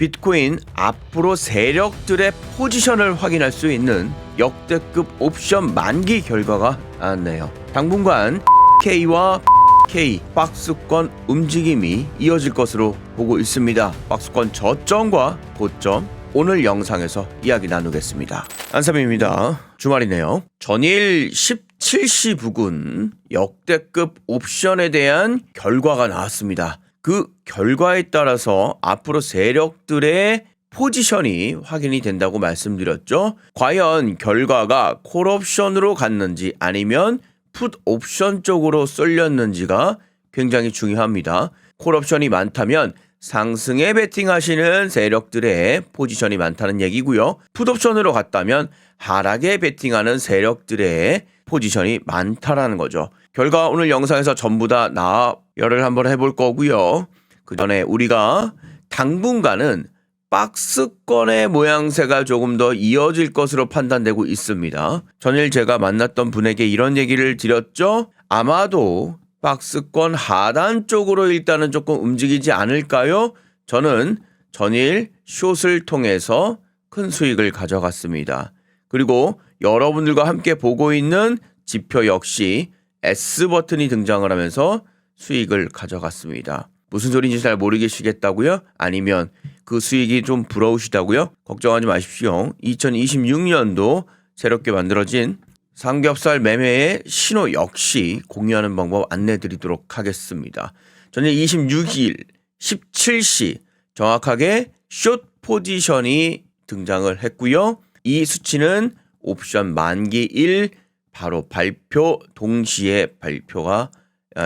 비트코인 앞으로 세력들의 포지션을 확인할 수 있는 역대급 옵션 만기 결과가 나왔네요. 당분간 K와 K 박스권 움직임이 이어질 것으로 보고 있습니다. 박스권 저점과 고점 오늘 영상에서 이야기 나누겠습니다. 안삼입니다. 주말이네요. 전일 17시 부근 역대급 옵션에 대한 결과가 나왔습니다. 그 결과에 따라서 앞으로 세력들의 포지션이 확인이 된다고 말씀드렸죠. 과연 결과가 콜옵션으로 갔는지 아니면 풋옵션 쪽으로 쏠렸는지가 굉장히 중요합니다. 콜옵션이 많다면 상승에 베팅하시는 세력들의 포지션이 많다는 얘기고요. 풋옵션으로 갔다면 하락에 베팅하는 세력들의 포지션이 많다라는 거죠. 결과 오늘 영상에서 전부 다 나열을 한번 해볼 거고요. 그 전에 우리가 당분간은 박스권의 모양새가 조금 더 이어질 것으로 판단되고 있습니다. 전일 제가 만났던 분에게 이런 얘기를 드렸죠. 아마도 박스권 하단 쪽으로 일단은 조금 움직이지 않을까요? 저는 전일 숏을 통해서 큰 수익을 가져갔습니다. 그리고 여러분들과 함께 보고 있는 지표 역시 S버튼이 등장을 하면서 수익을 가져갔습니다. 무슨 소리인지 잘 모르겠시겠다고요? 아니면 그 수익이 좀 부러우시다고요? 걱정하지 마십시오. 2026년도 새롭게 만들어진 삼겹살 매매의 신호 역시 공유하는 방법 안내드리도록 하겠습니다. 저는 26일 17시 정확하게 숏 포지션이 등장을 했고요. 이 수치는 옵션 만기일 바로 발표 동시에 발표가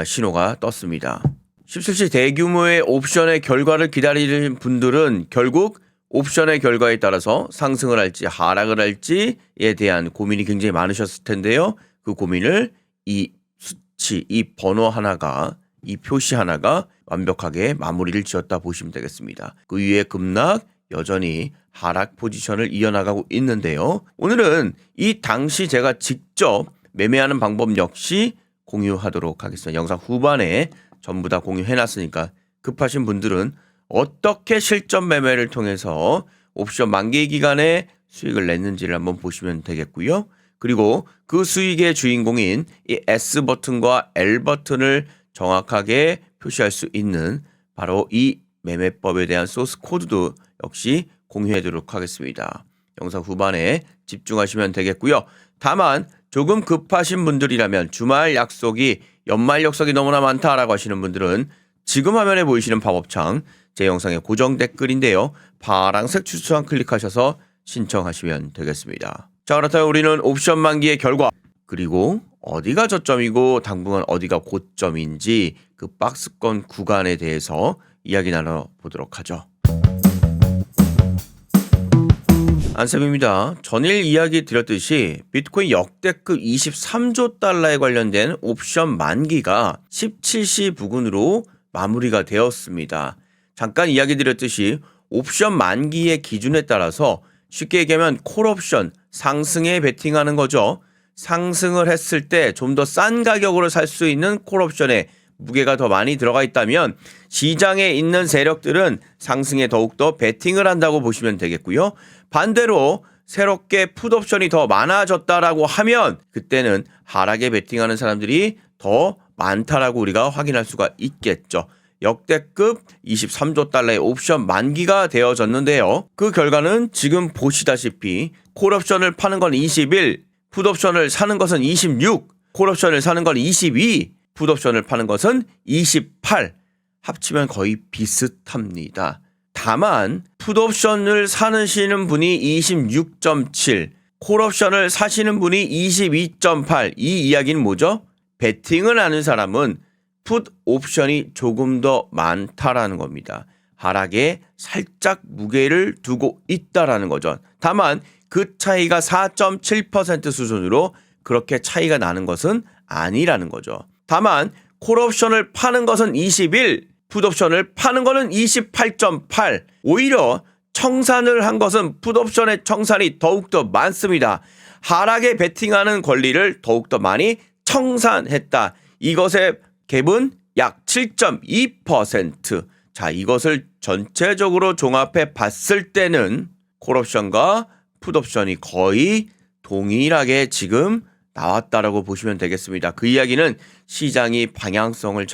신호가 떴습니다. 17시 대규모의 옵션의 결과를 기다리는 분들은 결국 옵션의 결과에 따라서 상승을 할지 하락을 할지에 대한 고민이 굉장히 많으셨을 텐데요. 그 고민을 이 수치, 이 번호 하나가, 이 표시 하나가 완벽하게 마무리를 지었다 보시면 되겠습니다. 그 위에 급락 여전히 하락 포지션을 이어나가고 있는데요. 오늘은 이 당시 제가 직접 매매하는 방법 역시 공유하도록 하겠습니다. 영상 후반에 전부 다 공유해놨으니까 급하신 분들은 어떻게 실전 매매를 통해서 옵션 만기 기간에 수익을 냈는지를 한번 보시면 되겠고요. 그리고 그 수익의 주인공인 이 S버튼과 L버튼을 정확하게 표시할 수 있는 바로 이 매매법에 대한 소스 코드도 역시 공유해드리도록 하겠습니다. 영상 후반에 집중하시면 되겠고요. 다만 조금 급하신 분들이라면 주말 약속이 연말 약속이 너무나 많다라고 하시는 분들은 지금 화면에 보이시는 팝업창 제 영상의 고정 댓글인데요. 파란색 추천 클릭하셔서 신청하시면 되겠습니다. 자, 그렇다면 우리는 옵션 만기의 결과 그리고 어디가 저점이고 당분간 어디가 고점인지 그 박스권 구간에 대해서 이야기 나눠보도록 하죠. 안쌤입니다. 전일 이야기 드렸듯이 비트코인 역대급 23조 달러에 관련된 옵션 만기가 17시 부근으로 마무리가 되었습니다. 잠깐 이야기 드렸듯이 옵션 만기의 기준에 따라서 쉽게 얘기하면 콜옵션, 상승에 베팅하는 거죠. 상승을 했을 때 좀 더 싼 가격으로 살 수 있는 콜옵션에 무게가 더 많이 들어가 있다면 시장에 있는 세력들은 상승에 더욱더 베팅을 한다고 보시면 되겠고요. 반대로 새롭게 풋옵션이 더 많아졌다라고 하면 그때는 하락에 베팅하는 사람들이 더 많다라고 우리가 확인할 수가 있겠죠. 역대급 23조 달러의 옵션 만기가 되어졌는데요. 그 결과는 지금 보시다시피 콜옵션을 파는 건 21, 풋옵션을 사는 것은 26, 콜옵션을 사는 건 22, 풋옵션을 파는 것은 28, 합치면 거의 비슷합니다. 다만 풋옵션을 사시는 분이 26.7, 콜옵션을 사시는 분이 22.8, 이 이야기는 뭐죠? 베팅을 하는 사람은 풋옵션이 조금 더 많다라는 겁니다. 하락에 살짝 무게를 두고 있다라는 거죠. 다만 그 차이가 4.7% 수준으로 그렇게 차이가 나는 것은 아니라는 거죠. 다만 콜옵션을 파는 것은 21, 풋옵션을 파는 것은 28.8. 오히려 청산을 한 것은 풋옵션의 청산이 더욱더 많습니다. 하락에 베팅하는 권리를 더욱더 많이 청산했다. 이것의 갭은 약 7.2%. 자, 이것을 전체적으로 종합해 봤을 때는 콜옵션과 풋옵션이 거의 동일하게 지금 나왔다라고 보시면 되겠습니다. 그 이야기는 시장이 방향성을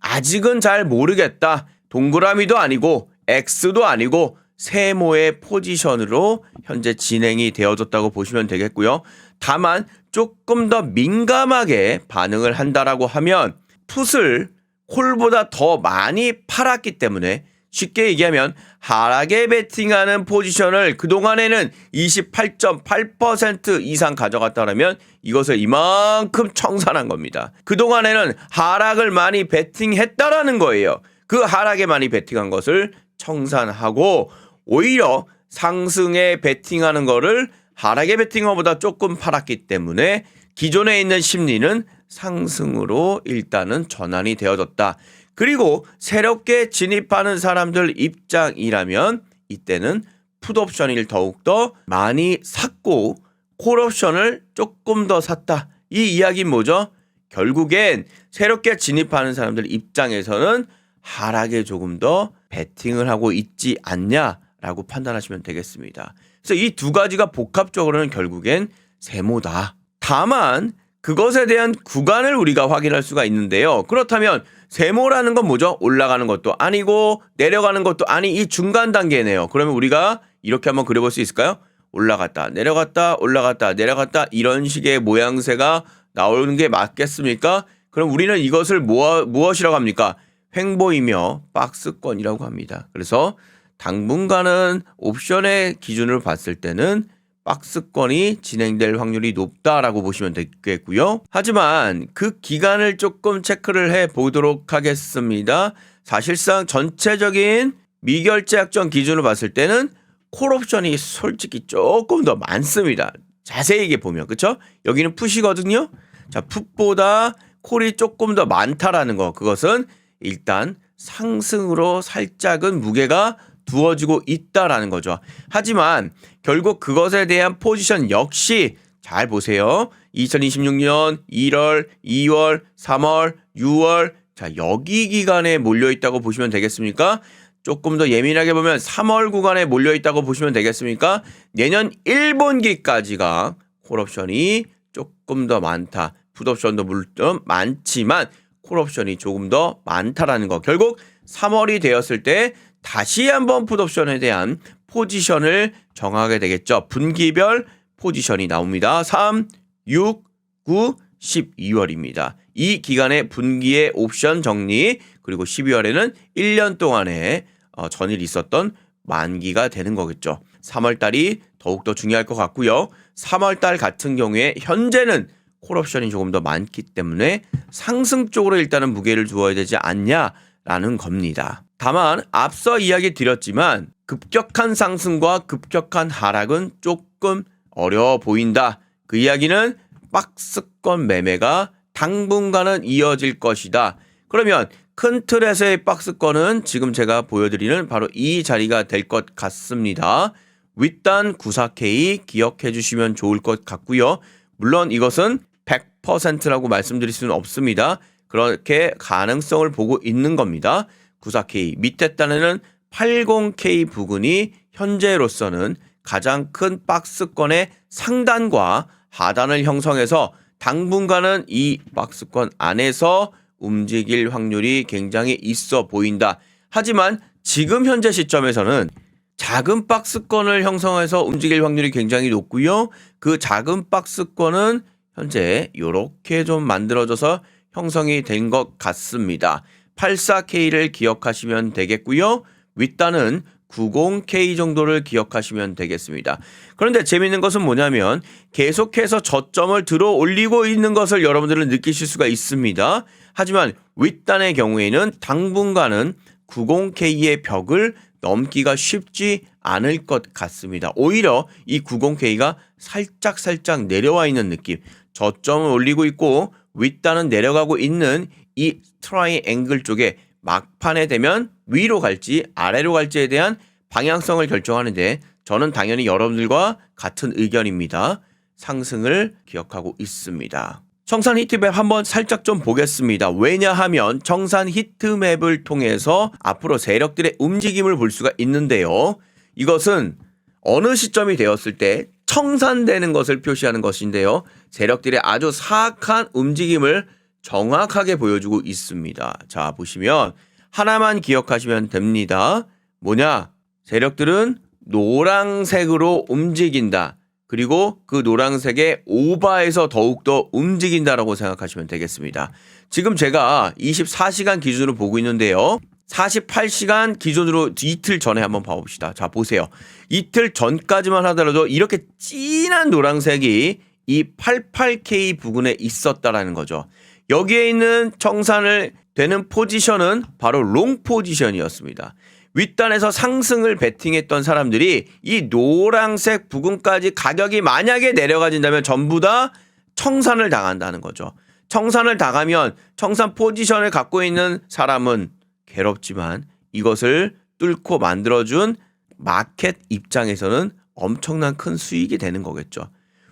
아직은 잘 모르겠다. 동그라미도 아니고 X도 아니고 세모의 포지션으로 현재 진행이 되어졌다고 보시면 되겠고요. 다만 조금 더 민감하게 반응을 한다라고 하면 풋을 콜보다 더 많이 팔았기 때문에 쉽게 얘기하면 하락에 베팅하는 포지션을 그동안에는 28.8% 이상 가져갔다면 이것을 이만큼 청산한 겁니다. 그동안에는 하락을 많이 베팅했다라는 거예요. 그 하락에 많이 베팅한 것을 청산하고 오히려 상승에 베팅하는 거를 하락에 베팅한 것보다 조금 팔았기 때문에 기존에 있는 심리는 상승으로 일단은 전환이 되어졌다. 그리고 새롭게 진입하는 사람들 입장이라면 이때는 풋옵션을 더욱더 많이 샀고 콜옵션을 조금 더 샀다. 이 이야기는 뭐죠? 결국엔 새롭게 진입하는 사람들 입장에서는 하락에 조금 더 베팅을 하고 있지 않냐라고 판단하시면 되겠습니다. 그래서 이 두 가지가 복합적으로는 결국엔 세모다. 다만 그것에 대한 구간을 우리가 확인할 수가 있는데요. 그렇다면 세모라는 건 뭐죠? 올라가는 것도 아니고 내려가는 것도 아니 이 중간 단계네요. 그러면 우리가 이렇게 한번 그려볼 수 있을까요? 올라갔다 내려갔다 올라갔다 내려갔다 이런 식의 모양새가 나오는 게 맞겠습니까? 그럼 우리는 이것을 무엇이라고 합니까? 횡보이며 박스권이라고 합니다. 그래서 당분간은 옵션의 기준으로 봤을 때는 박스권이 진행될 확률이 높다라고 보시면 되겠고요. 하지만 그 기간을 조금 체크를 해 보도록 하겠습니다. 사실상 전체적인 미결제 약정 기준으로 봤을 때는 콜옵션이 솔직히 조금 더 많습니다. 자세히 보면 그렇죠? 여기는 풋이거든요. 자, 풋보다 콜이 조금 더 많다라는 거. 그것은 일단 상승으로 살짝은 무게가 두어지고 있다라는 거죠. 하지만 결국 그것에 대한 포지션 역시 잘 보세요. 2026년 1월, 2월, 3월, 6월 자 여기 기간에 몰려있다고 보시면 되겠습니까? 조금 더 예민하게 보면 3월 구간에 몰려있다고 보시면 되겠습니까? 내년 1분기까지가 콜옵션이 조금 더 많다. 풋옵션도 물론 많지만 콜옵션이 조금 더 많다라는 거. 결국 3월이 되었을 때 다시 한번 풋옵션에 대한 포지션을 정하게 되겠죠. 분기별 포지션이 나옵니다. 3, 6, 9, 12월입니다. 이 기간에 분기의 옵션 정리 그리고 12월에는 1년 동안에 전일 있었던 만기가 되는 거겠죠. 3월달이 더욱더 중요할 것 같고요. 3월달 같은 경우에 현재는 콜옵션이 조금 더 많기 때문에 상승 쪽으로 일단은 무게를 두어야 되지 않냐라는 겁니다. 다만 앞서 이야기 드렸지만 급격한 상승과 급격한 하락은 조금 어려워 보인다. 그 이야기는 박스권 매매가 당분간은 이어질 것이다. 그러면 큰 틀에서의 박스권은 지금 제가 보여드리는 바로 이 자리가 될 것 같습니다. 윗단 94K 기억해 주시면 좋을 것 같고요. 물론 이것은 100%라고 말씀드릴 수는 없습니다. 그렇게 가능성을 보고 있는 겁니다. 94K 밑에 단에는 80K 부근이 현재로서는 가장 큰 박스권의 상단과 하단을 형성해서 당분간은 이 박스권 안에서 움직일 확률이 굉장히 있어 보인다. 하지만 지금 현재 시점에서는 작은 박스권을 형성해서 움직일 확률이 굉장히 높고요. 그 작은 박스권은 현재 이렇게 좀 만들어져서 형성이 된 것 같습니다. 84K를 기억하시면 되겠고요. 윗단은 90K 정도를 기억하시면 되겠습니다. 그런데 재미있는 것은 뭐냐면 계속해서 저점을 들어 올리고 있는 것을 여러분들은 느끼실 수가 있습니다. 하지만 윗단의 경우에는 당분간은 90K의 벽을 넘기가 쉽지 않을 것 같습니다. 오히려 이 90K가 살짝 내려와 있는 느낌. 저점을 올리고 있고 윗단은 내려가고 있는 이 트라이앵글 쪽에 막판에 되면 위로 갈지 아래로 갈지에 대한 방향성을 결정하는데 저는 당연히 여러분들과 같은 의견입니다. 상승을 기억하고 있습니다. 청산 히트맵 한번 살짝 좀 보겠습니다. 왜냐하면 청산 히트맵을 통해서 앞으로 세력들의 움직임을 볼 수가 있는데요. 이것은 어느 시점이 되었을 때 청산되는 것을 표시하는 것인데요. 세력들의 아주 사악한 움직임을 정확하게 보여주고 있습니다. 자, 보시면 하나만 기억하시면 됩니다. 뭐냐? 세력들은 노란색으로 움직인다. 그리고 그 노란색의 오바에서 더욱더 움직인다라고 생각하시면 되겠습니다. 지금 제가 24시간 기준으로 보고 있는데요. 48시간 기준으로 이틀 전에 한번 봐봅시다. 자, 보세요. 이틀 전까지만 하더라도 이렇게 진한 노란색이 이 88K 부근에 있었다라는 거죠. 여기에 있는 청산을 되는 포지션은 바로 롱 포지션이었습니다. 윗단에서 상승을 베팅했던 사람들이 이 노란색 부근까지 가격이 만약에 내려가진다면 전부 다 청산을 당한다는 거죠. 청산을 당하면 청산 포지션을 갖고 있는 사람은 괴롭지만 이것을 뚫고 만들어준 마켓 입장에서는 엄청난 큰 수익이 되는 거겠죠.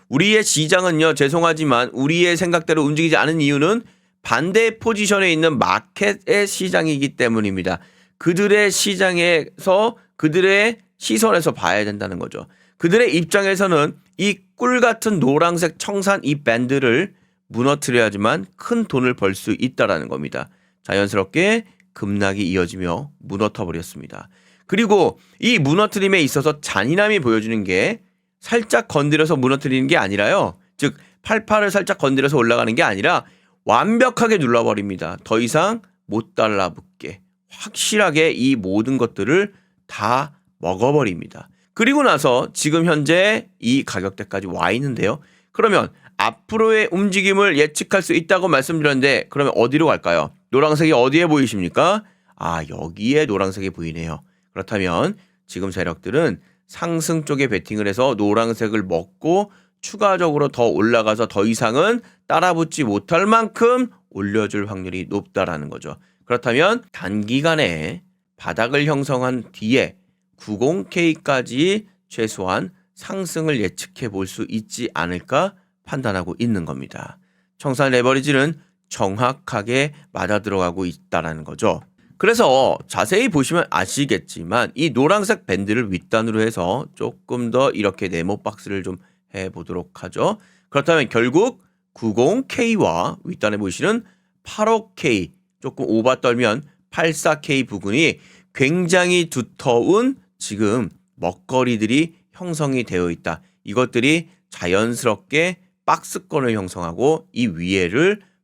우리의 시장은요, 죄송하지만 우리의 생각대로 움직이지 않은 이유는 반대 포지션에 있는 마켓의 시장이기 때문입니다. 그들의 시장에서 그들의 시선에서 봐야 된다는 거죠. 그들의 입장에서는 이 꿀 같은 노란색 청산 이 밴드를 무너뜨려야지만 큰 돈을 벌 수 있다라는 겁니다. 자연스럽게 급락이 이어지며 무너져 버렸습니다. 그리고 이 무너뜨림에 있어서 잔인함이 보여주는 게 살짝 건드려서 무너뜨리는 게 아니라요. 즉 88을 살짝 건드려서 올라가는 게 아니라 완벽하게 눌러버립니다. 더 이상 못 달라붙게. 확실하게 이 모든 것들을 다 먹어버립니다. 그리고 나서 지금 현재 이 가격대까지 와 있는데요. 그러면 앞으로의 움직임을 예측할 수 있다고 말씀드렸는데 그러면 어디로 갈까요? 노란색이 어디에 보이십니까? 아, 여기에 노란색이 보이네요. 그렇다면 지금 세력들은 상승 쪽에 베팅을 해서 노란색을 먹고 추가적으로 더 올라가서 더 이상은 따라붙지 못할 만큼 올려줄 확률이 높다라는 거죠. 그렇다면 단기간에 바닥을 형성한 뒤에 90K까지 최소한 상승을 예측해 볼 수 있지 않을까 판단하고 있는 겁니다. 청산 레버리지는 정확하게 맞아 들어가고 있다는 거죠. 그래서 자세히 보시면 아시겠지만 이 노란색 밴드를 윗단으로 해서 조금 더 이렇게 네모 박스를 좀 해보도록 하죠. 그렇다면 결국 90K와 윗단에 보시는 85K 조금 오바 떨면 84K 부근이 굉장히 두터운 지금 먹거리들이 형성이 되어 있다. 이것들이 자연스럽게 박스권을 형성하고 이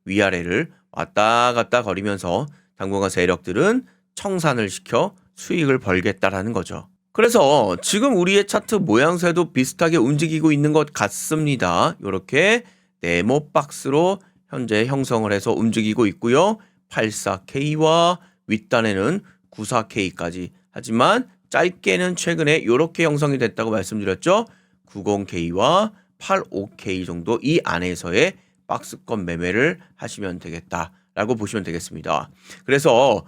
위아래를 왔다 갔다 거리면서 당분간 세력들은 청산을 시켜 수익을 벌겠다라는 거죠. 그래서 지금 우리의 차트 모양새도 비슷하게 움직이고 있는 것 같습니다. 이렇게 네모 박스로 현재 형성을 해서 움직이고 있고요. 84K와 윗단에는 94K까지. 하지만 짧게는 최근에 이렇게 형성이 됐다고 말씀드렸죠. 90K와 85K 정도 이 안에서의 박스권 매매를 하시면 되겠다라고 보시면 되겠습니다. 그래서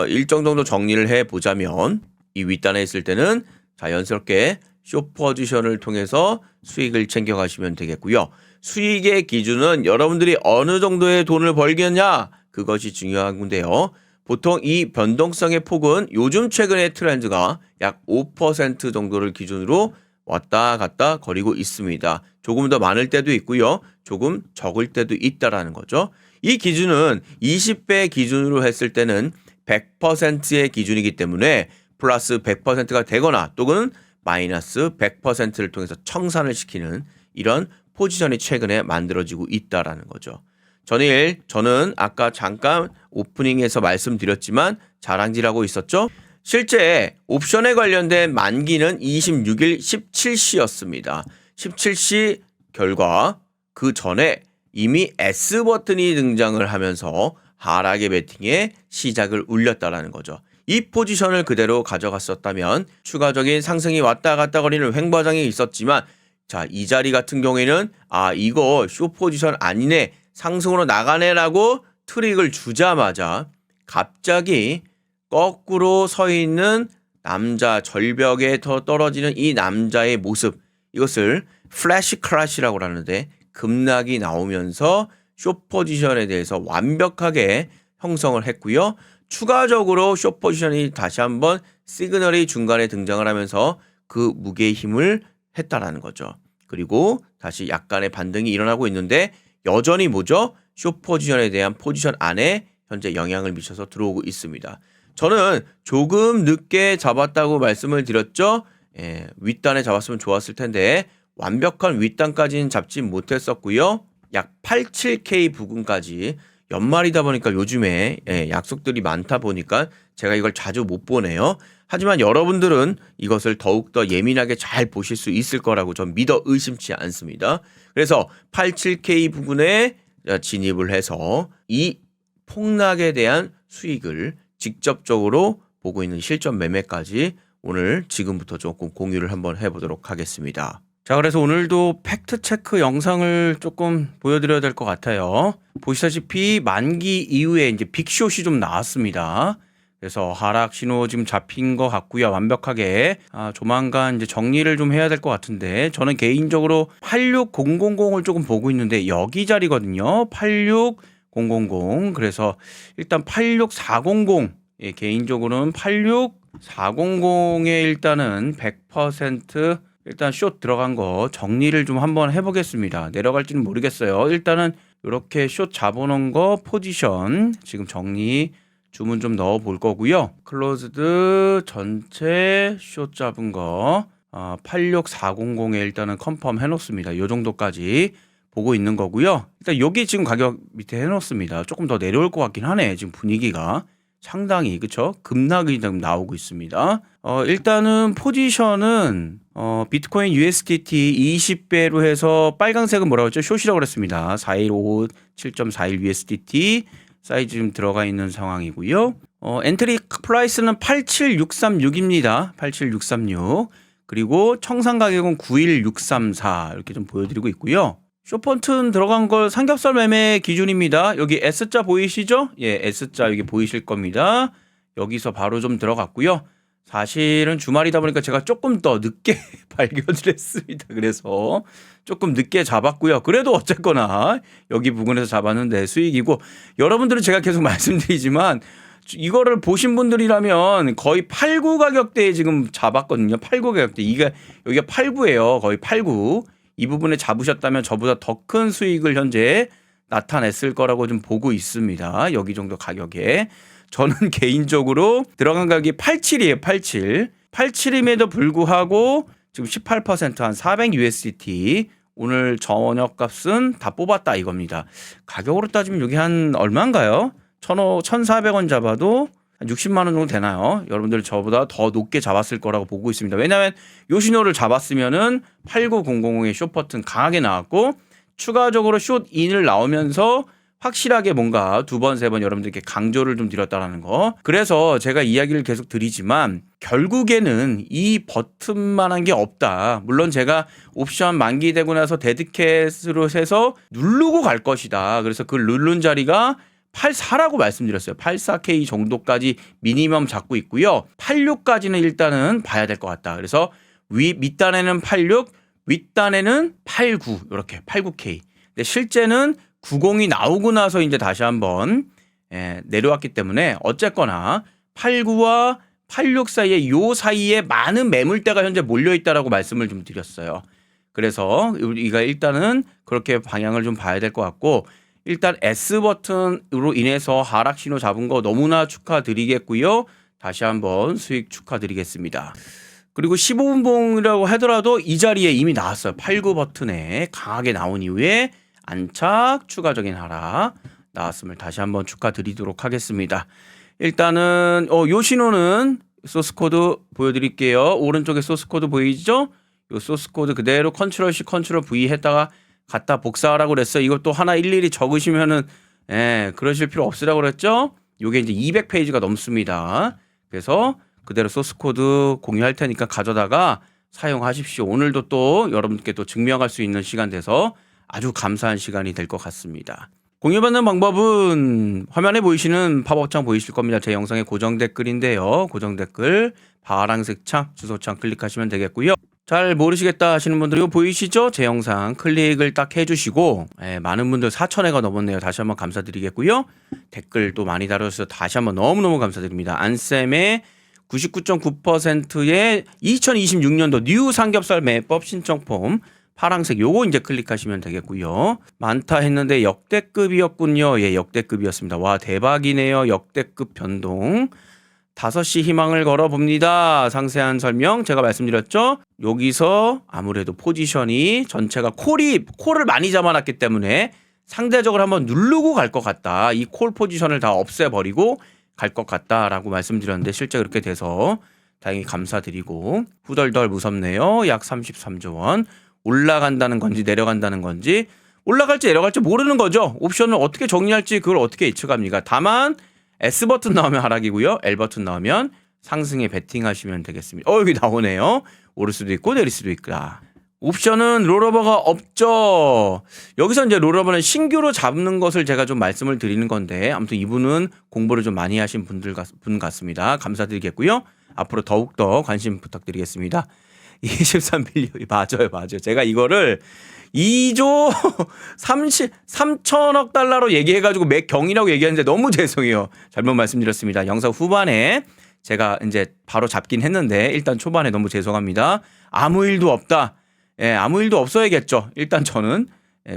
일정 정도 정리를 해보자면 이 윗단에 있을 때는 자연스럽게 숏 포지션을 통해서 수익을 챙겨가시면 되겠고요. 수익의 기준은 여러분들이 어느 정도의 돈을 벌겠냐 그것이 중요한 건데요. 보통 이 변동성의 폭은 요즘 최근의 트렌드가 약 5% 정도를 기준으로 왔다 갔다 거리고 있습니다. 조금 더 많을 때도 있고요. 조금 적을 때도 있다라는 거죠. 이 기준은 20배 기준으로 했을 때는 100%의 기준이기 때문에 플러스 100%가 되거나 또는 마이너스 100%를 통해서 청산을 시키는 이런 포지션이 최근에 만들어지고 있다라는 거죠. 저는 아까 잠깐 오프닝에서 말씀드렸지만 자랑질하고 있었죠. 실제 옵션에 관련된 만기는 26일 17시였습니다. 17시 결과 그 전에 이미 S버튼이 등장을 하면서 하락의 베팅에 시작을 울렸다라는 거죠. 이 포지션을 그대로 가져갔었다면 추가적인 상승이 왔다 갔다 거리는 횡보장이 있었지만 자, 이 자리 같은 경우에는 이거 숏 포지션 아니네 상승으로 나가네라고 트릭을 주자마자 갑자기 거꾸로 서 있는 남자 절벽에 더 떨어지는 이 남자의 모습 이것을 플래시 크래시라고 하는데 급락이 나오면서 숏 포지션에 대해서 완벽하게 형성을 했고요. 추가적으로 숏 포지션이 다시 한번 시그널이 중간에 등장을 하면서 그 무게의 힘을 했다라는 거죠. 그리고 다시 약간의 반등이 일어나고 있는데 여전히 뭐죠? 숏 포지션에 대한 포지션 안에 현재 영향을 미쳐서 들어오고 있습니다. 저는 조금 늦게 잡았다고 말씀을 드렸죠. 윗단에 잡았으면 좋았을 텐데 완벽한 윗단까지는 잡지 못했었고요. 약 87K 부근까지 연말이다 보니까 요즘에 약속들이 많다 보니까 제가 이걸 자주 못 보네요. 하지만 여러분들은 이것을 더욱더 예민하게 잘 보실 수 있을 거라고 전 믿어 의심치 않습니다. 그래서 87K 부근에 진입을 해서 이 폭락에 대한 수익을 직접적으로 보고 있는 실전 매매까지 오늘 지금부터 조금 공유를 한번 해보도록 하겠습니다. 자, 그래서 오늘도 팩트 체크 영상을 조금 보여드려야 될 것 같아요. 보시다시피 만기 이후에 이제 빅숏이 좀 나왔습니다. 그래서 하락 신호 지금 잡힌 것 같고요. 완벽하게 조만간 이제 정리를 좀 해야 될 것 같은데 저는 개인적으로 86000을 조금 보고 있는데 여기 자리거든요. 86000. 그래서 일단 86400 개인적으로는 86400에 일단은 100% 일단 숏 들어간 거 정리를 좀 한번 해보겠습니다. 내려갈지는 모르겠어요. 일단은 이렇게 숏 잡아놓은 거 포지션 지금 정리 주문 좀 넣어 볼 거고요. 클로즈드 전체 숏 잡은 거 86400에 일단은 컨펌 해놓습니다. 요 정도까지 보고 있는 거고요. 일단 여기 지금 가격 밑에 해놓습니다. 조금 더 내려올 것 같긴 하네. 지금 분위기가 상당히 그쵸? 급락이 좀 나오고 있습니다. 일단은 포지션은 비트코인 USDT 20배로 해서 빨강색은 뭐라고 했죠? 숏이라고 그랬습니다. 4155 7.41 USDT 사이즈 좀 들어가 있는 상황이고요. 엔트리 프라이스는 87636입니다. 87636. 그리고 청산 가격은 91634 이렇게 좀 보여드리고 있고요. 숏펀튼 들어간 걸 삼겹살 매매 기준입니다. 여기 S자 보이시죠? 예, S자 여기 보이실 겁니다. 여기서 바로 좀 들어갔고요. 사실은 주말이다 보니까 제가 조금 더 늦게 발견을 했습니다. 그래서 조금 늦게 잡았고요. 그래도 어쨌거나 여기 부근에서 잡았는데 수익이고 여러분들은 제가 계속 말씀드리지만 이거를 보신 분들이라면 거의 89 가격대에 지금 잡았거든요. 89 가격대. 여기가 89예요. 거의 89. 이 부분에 잡으셨다면 저보다 더 큰 수익을 현재 나타냈을 거라고 좀 보고 있습니다. 여기 정도 가격에. 저는 개인적으로 들어간 가격이 87이에요. 87. 87임에도 불구하고 지금 18%한 400 USDT 오늘 저녁 값은 다 뽑았다 이겁니다. 가격으로 따지면 여기 한 얼마인가요? 1,400원 잡아도 한 60만 원 정도 되나요? 여러분들 저보다 더 높게 잡았을 거라고 보고 있습니다. 왜냐하면 요 신호를 잡았으면은 89000의 숏 버튼 강하게 나왔고 추가적으로 숏 인을 나오면서 확실하게 뭔가 두 번, 세 번 여러분들께 강조를 좀 드렸다라는 거. 그래서 제가 이야기를 계속 드리지만 결국에는 이 버튼만한 게 없다. 물론 제가 옵션 만기되고 나서 데드캣으로 해서 누르고 갈 것이다. 그래서 그 누른 자리가 84라고 말씀드렸어요. 84K 정도까지 미니멈 잡고 있고요. 86까지는 일단은 봐야 될 것 같다. 그래서 밑단에는 86, 윗단에는 89 이렇게 89K. 근데 실제는 90이 나오고 나서 이제 다시 한번 내려왔기 때문에 어쨌거나 89와 86 사이에 요 사이에 많은 매물대가 현재 몰려 있다라고 말씀을 좀 드렸어요. 그래서 우리가 일단은 그렇게 방향을 좀 봐야 될 것 같고 일단 S 버튼으로 인해서 하락 신호 잡은 거 너무나 축하드리겠고요. 다시 한번 수익 축하드리겠습니다. 그리고 15분봉이라고 하더라도 이 자리에 이미 나왔어요. 89 버튼에 강하게 나온 이후에 안착 추가적인 하락 나왔음을 다시 한번 축하드리도록 하겠습니다. 일단은 요 신호는 소스 코드 보여드릴게요. 오른쪽에 소스 코드 보이죠? 요 소스 코드 그대로 컨트롤 C 컨트롤 V 했다가 갖다 복사하라고 그랬어요. 이것도 하나 일일이 적으시면은 그러실 필요 없으라고 그랬죠? 요게 이제 200페이지가 넘습니다. 그래서 그대로 소스 코드 공유할 테니까 가져다가 사용하십시오. 오늘도 또 여러분께 또 증명할 수 있는 시간 돼서 아주 감사한 시간이 될 것 같습니다. 공유받는 방법은 화면에 보이시는 팝업창 보이실 겁니다. 제 영상의 고정 댓글인데요. 고정 댓글 파란색 창 주소창 클릭하시면 되겠고요. 잘 모르시겠다 하시는 분들 이거 보이시죠? 제 영상 클릭을 딱 해주시고 많은 분들 4,000회가 넘었네요. 다시 한번 감사드리겠고요. 댓글도 많이 달아주셔서 다시 한번 너무너무 감사드립니다. 안쌤의 99.9%의 2026년도 뉴 삼겹살 매법 신청 폼 파랑색 요거 이제 클릭하시면 되겠고요. 많다 했는데 역대급이었군요. 예, 역대급이었습니다. 와, 대박이네요. 역대급 변동. 5시 희망을 걸어봅니다. 상세한 설명 제가 말씀드렸죠. 여기서 아무래도 포지션이 전체가 콜을 많이 잡아놨기 때문에 상대적으로 한번 누르고 갈 것 같다. 이 콜 포지션을 다 없애버리고 갈 것 같다라고 말씀드렸는데 실제 그렇게 돼서 다행히 감사드리고 후덜덜 무섭네요. 약 33조 원. 올라간다는 건지 내려간다는 건지 올라갈지 내려갈지 모르는 거죠. 옵션을 어떻게 정리할지 그걸 어떻게 예측합니까? 다만 S버튼 나오면 하락이고요. L버튼 나오면 상승에 베팅하시면 되겠습니다. 여기 나오네요. 오를 수도 있고 내릴 수도 있다. 옵션은 롤오버가 없죠. 여기서 이제 롤오버는 신규로 잡는 것을 제가 좀 말씀을 드리는 건데 아무튼 이분은 공부를 좀 많이 하신 분 같습니다. 감사드리겠고요. 앞으로 더욱더 관심 부탁드리겠습니다. 23빌리언 맞아요. 제가 이거를 2조 3천억 달러로 얘기해가지고 맥경이라고 얘기하는데 너무 죄송해요. 잘못 말씀드렸습니다. 영상 후반에 제가 이제 바로 잡긴 했는데 일단 초반에 너무 죄송합니다. 아무 일도 없다. 예, 아무 일도 없어야겠죠. 일단 저는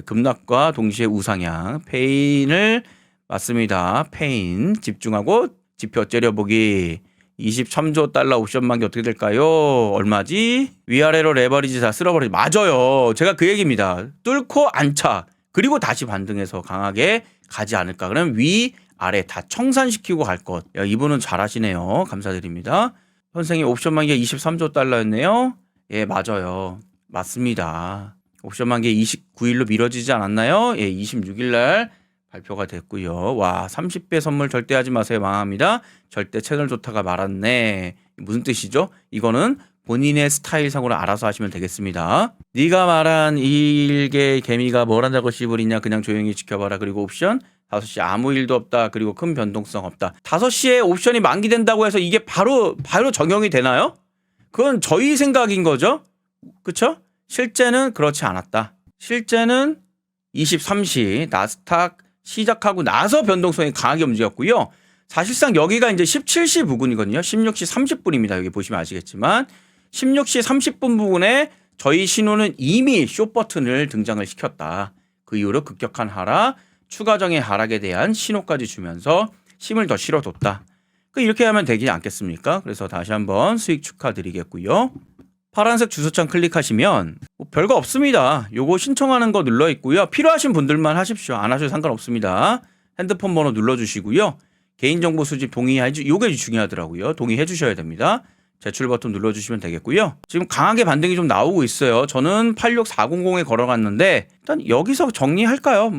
급락과 동시에 우상향 페인을 맞습니다. 페인 집중하고 지표 째려보기 23조 달러 옵션 만기 어떻게 될까요? 얼마지? 위아래로 레버리지 다 쓸어버리지. 맞아요. 제가 그 얘기입니다. 뚫고 안착. 그리고 다시 반등해서 강하게 가지 않을까. 그럼 위, 아래 다 청산시키고 갈 것. 야, 이분은 잘하시네요. 감사드립니다. 선생님 옵션 만기가 23조 달러였네요. 예, 맞아요. 맞습니다. 옵션 만기 29일로 미뤄지지 않았나요? 예, 26일 날 발표가 됐고요. 와, 30배 선물 절대 하지 마세요. 망합니다. 절대 채널 좋다가 말았네. 무슨 뜻이죠? 이거는 본인의 스타일상으로 알아서 하시면 되겠습니다. 네가 말한 일개 개미가 뭘 한다고 씨부리냐. 그냥 조용히 지켜봐라. 그리고 옵션 5시 아무 일도 없다. 그리고 큰 변동성 없다. 5시에 옵션이 만기된다고 해서 이게 바로 적용이 되나요? 그건 저희 생각인 거죠. 그쵸? 실제는 그렇지 않았다. 실제는 23시 나스닥 시작하고 나서 변동성이 강하게 움직였고요. 사실상 여기가 이제 17시 부근이거든요. 16시 30분입니다. 여기 보시면 아시겠지만 16시 30분 부근에 저희 신호는 이미 숏 버튼을 등장을 시켰다. 그 이후로 급격한 하락, 추가적인 하락에 대한 신호까지 주면서 힘을 더 실어뒀다. 이렇게 하면 되지 않겠습니까? 그래서 다시 한번 수익 축하드리겠고요. 파란색 주소창 클릭하시면 뭐 별거 없습니다. 요거 신청하는 거 눌러 있고요. 필요하신 분들만 하십시오. 안 하셔도 상관없습니다. 핸드폰 번호 눌러주시고요. 개인정보 수집 요게 중요하더라고요. 동의해 주셔야 됩니다. 제출 버튼 눌러주시면 되겠고요. 지금 강하게 반등이 좀 나오고 있어요. 저는 86400에 걸어갔는데 일단 여기서 정리할까요?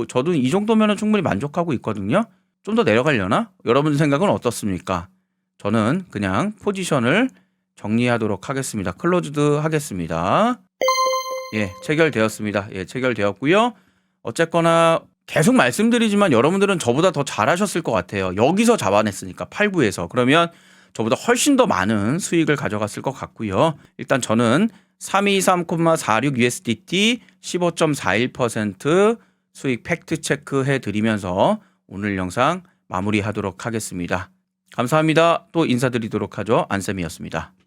저도 이 정도면 충분히 만족하고 있거든요. 좀 더 내려가려나? 여러분 생각은 어떻습니까? 저는 그냥 포지션을 정리하도록 하겠습니다. 클로즈드 하겠습니다. 예, 체결되었습니다. 예, 체결되었고요. 어쨌거나 계속 말씀드리지만 여러분들은 저보다 더 잘하셨을 것 같아요. 여기서 잡아냈으니까 8구에서. 그러면 저보다 훨씬 더 많은 수익을 가져갔을 것 같고요. 일단 저는 323,46 USDT 15.41% 수익 팩트 체크해 드리면서 오늘 영상 마무리하도록 하겠습니다. 감사합니다. 또 인사드리도록 하죠. 안쌤이었습니다.